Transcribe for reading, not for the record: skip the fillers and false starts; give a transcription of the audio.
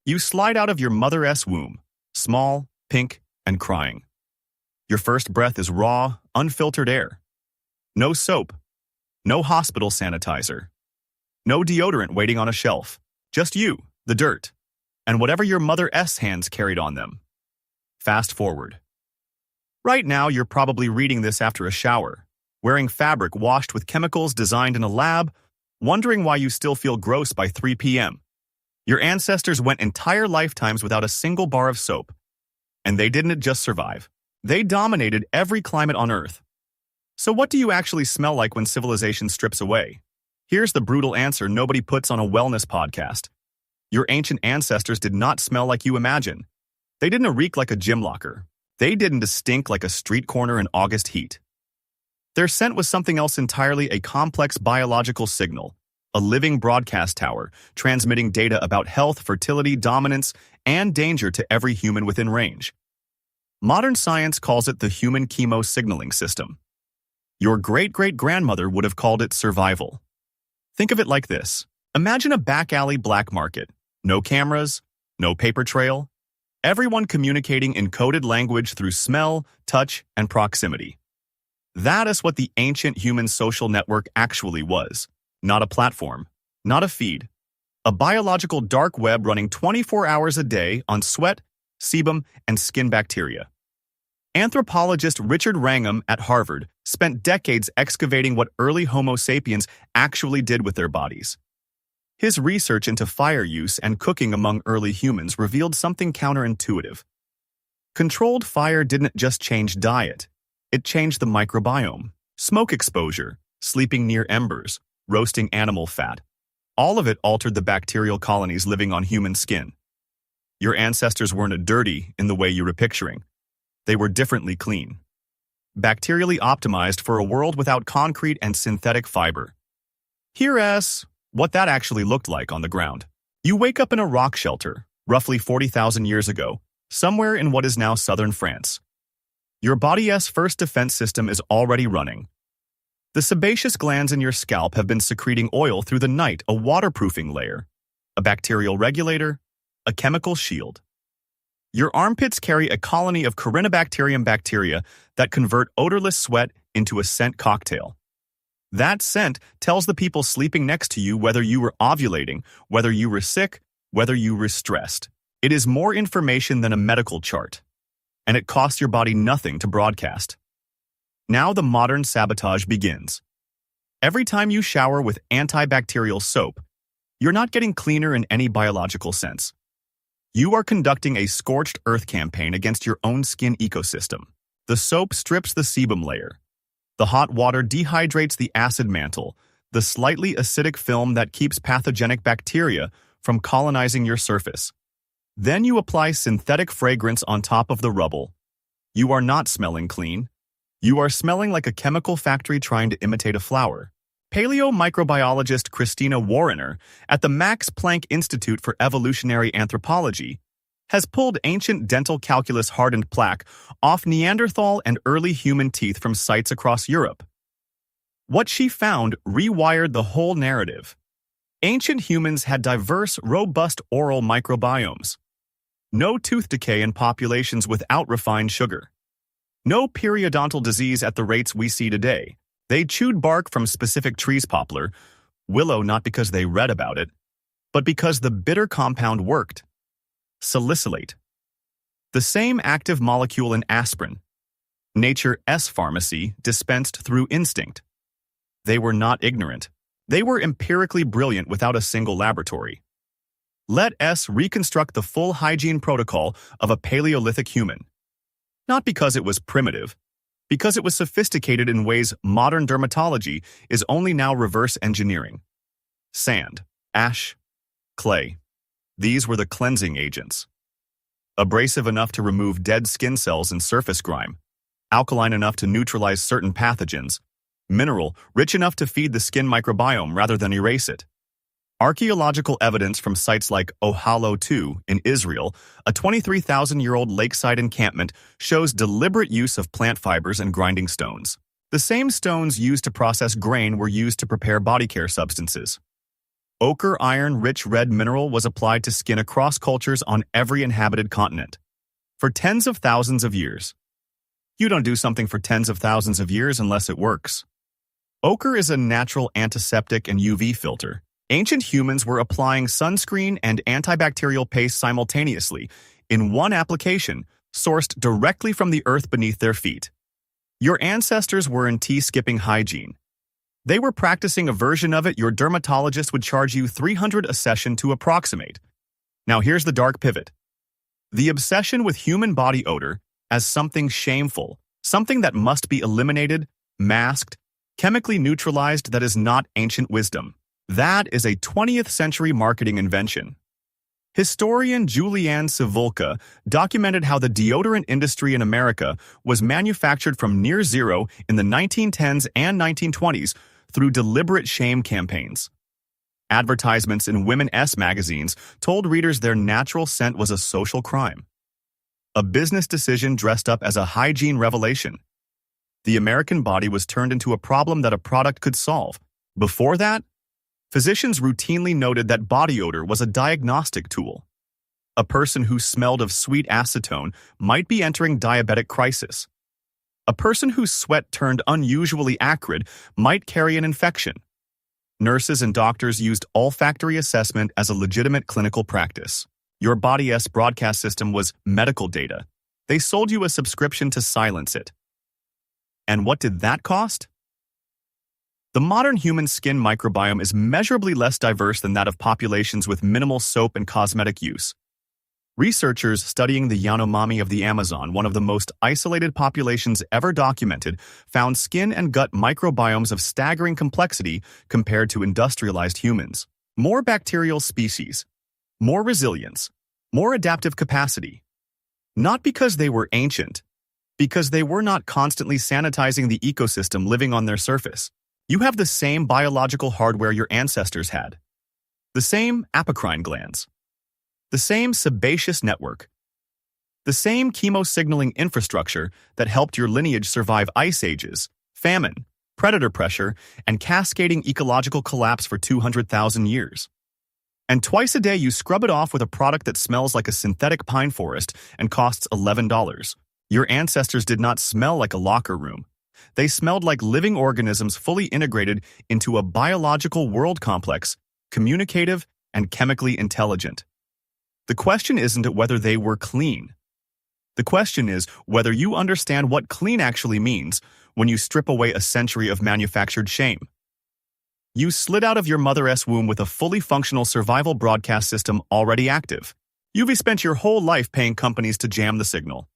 You slide out of your mother's womb, small, pink, and crying. Your first breath is raw, unfiltered air. No soap. No hospital sanitizer. No deodorant waiting on a shelf. Just you, the dirt, and whatever your mother's hands carried on them. Fast forward. Right now, you're probably reading this after a shower, wearing fabric washed with chemicals designed in a lab, wondering why you still feel gross by 3 p.m. Your ancestors went entire lifetimes without a single bar of soap. And they didn't just survive. They dominated every climate on Earth. So what do you actually smell like when civilization strips away? Here's the brutal answer nobody puts on a wellness podcast. Your ancient ancestors did not smell like you imagine. They didn't reek like a gym locker. They didn't stink like a street corner in August heat. Their scent was something else entirely, a complex biological signal, a living broadcast tower transmitting data about health, fertility, dominance, and danger to every human within range. Modern science calls it the human chemosignaling system. Your great-great-grandmother would have called it survival. Think of it like this. Imagine a back alley black market. No cameras, no paper trail. Everyone communicating in coded language through smell, touch, and proximity. That is what the ancient human social network actually was. Not a platform, not a feed. A biological dark web running 24 hours a day on sweat, sebum, and skin bacteria. Anthropologist Richard Wrangham at Harvard spent decades excavating what early Homo sapiens actually did with their bodies. His research into fire use and cooking among early humans revealed something counterintuitive. Controlled fire didn't just change diet. It changed the microbiome, smoke exposure, sleeping near embers, roasting animal fat. All of it altered the bacterial colonies living on human skin. Your ancestors weren't dirty in the way you were picturing. They were differently clean. Bacterially optimized for a world without concrete and synthetic fiber. Here's what that actually looked like on the ground. You wake up in a rock shelter, roughly 40,000 years ago, somewhere in what is now southern France. Your body's first defense system is already running. The sebaceous glands in your scalp have been secreting oil through the night, a waterproofing layer, a bacterial regulator, a chemical shield. Your armpits carry a colony of Corynebacterium bacteria that convert odorless sweat into a scent cocktail. That scent tells the people sleeping next to you whether you were ovulating, whether you were sick, whether you were stressed. It is more information than a medical chart. And it costs your body nothing to broadcast. Now the modern sabotage begins. Every time you shower with antibacterial soap, you're not getting cleaner in any biological sense. You are conducting a scorched earth campaign against your own skin ecosystem. The soap strips the sebum layer. The hot water dehydrates the acid mantle, the slightly acidic film that keeps pathogenic bacteria from colonizing your surface. Then you apply synthetic fragrance on top of the rubble. You are not smelling clean. You are smelling like a chemical factory trying to imitate a flower. Paleomicrobiologist Christina Warrener at the Max Planck Institute for Evolutionary Anthropology has pulled ancient dental calculus hardened plaque off Neanderthal and early human teeth from sites across Europe. What she found rewired the whole narrative. Ancient humans had diverse, robust oral microbiomes. No tooth decay in populations without refined sugar. No periodontal disease at the rates we see today. They chewed bark from specific trees, poplar, willow, not because they read about it, but because the bitter compound worked. Salicylate. The same active molecule in aspirin. Nature's pharmacy dispensed through instinct. They were not ignorant. They were empirically brilliant without a single laboratory. Let us reconstruct the full hygiene protocol of a Paleolithic human. Not because it was primitive, because it was sophisticated in ways modern dermatology is only now reverse engineering. Sand, ash, clay. These were the cleansing agents. Abrasive enough to remove dead skin cells and surface grime. Alkaline enough to neutralize certain pathogens. Mineral, rich enough to feed the skin microbiome rather than erase it. Archaeological evidence from sites like Ohalo II in Israel, a 23,000-year-old lakeside encampment, shows deliberate use of plant fibers and grinding stones. The same stones used to process grain were used to prepare body care substances. Ochre iron-rich red mineral was applied to skin across cultures on every inhabited continent. For tens of thousands of years. You don't do something for tens of thousands of years unless it works. Ochre is a natural antiseptic and UV filter. Ancient humans were applying sunscreen and antibacterial paste simultaneously in one application, sourced directly from the earth beneath their feet. Your ancestors were in tea-skipping hygiene. They were practicing a version of it your dermatologist would charge you $300 a session to approximate. Now here's the dark pivot. The obsession with human body odor as something shameful, something that must be eliminated, masked, chemically neutralized that is not ancient wisdom. That is a 20th century marketing invention. Historian Julianne Civulka documented how the deodorant industry in America was manufactured from near zero in the 1910s and 1920s through deliberate shame campaigns. Advertisements in women's magazines told readers their natural scent was a social crime. A business decision dressed up as a hygiene revelation. The American body was turned into a problem that a product could solve. Before that, physicians routinely noted that body odor was a diagnostic tool. A person who smelled of sweet acetone might be entering diabetic crisis. A person whose sweat turned unusually acrid might carry an infection. Nurses and doctors used olfactory assessment as a legitimate clinical practice. Your body's broadcast system was medical data. They sold you a subscription to silence it. And what did that cost? The modern human skin microbiome is measurably less diverse than that of populations with minimal soap and cosmetic use. Researchers studying the Yanomami of the Amazon, one of the most isolated populations ever documented, found skin and gut microbiomes of staggering complexity compared to industrialized humans. More bacterial species, more resilience, more adaptive capacity. Not because they were ancient, because they were not constantly sanitizing the ecosystem living on their surface. You have the same biological hardware your ancestors had. The same apocrine glands. The same sebaceous network. The same chemosignaling infrastructure that helped your lineage survive ice ages, famine, predator pressure, and cascading ecological collapse for 200,000 years. And twice a day you scrub it off with a product that smells like a synthetic pine forest and costs $11. Your ancestors did not smell like a locker room. They smelled like living organisms fully integrated into a biological world complex, communicative and chemically intelligent. The question isn't whether they were clean. The question is whether you understand what clean actually means when you strip away a century of manufactured shame. You slid out of your mother's womb with a fully functional survival broadcast system already active. You've spent your whole life paying companies to jam the signal.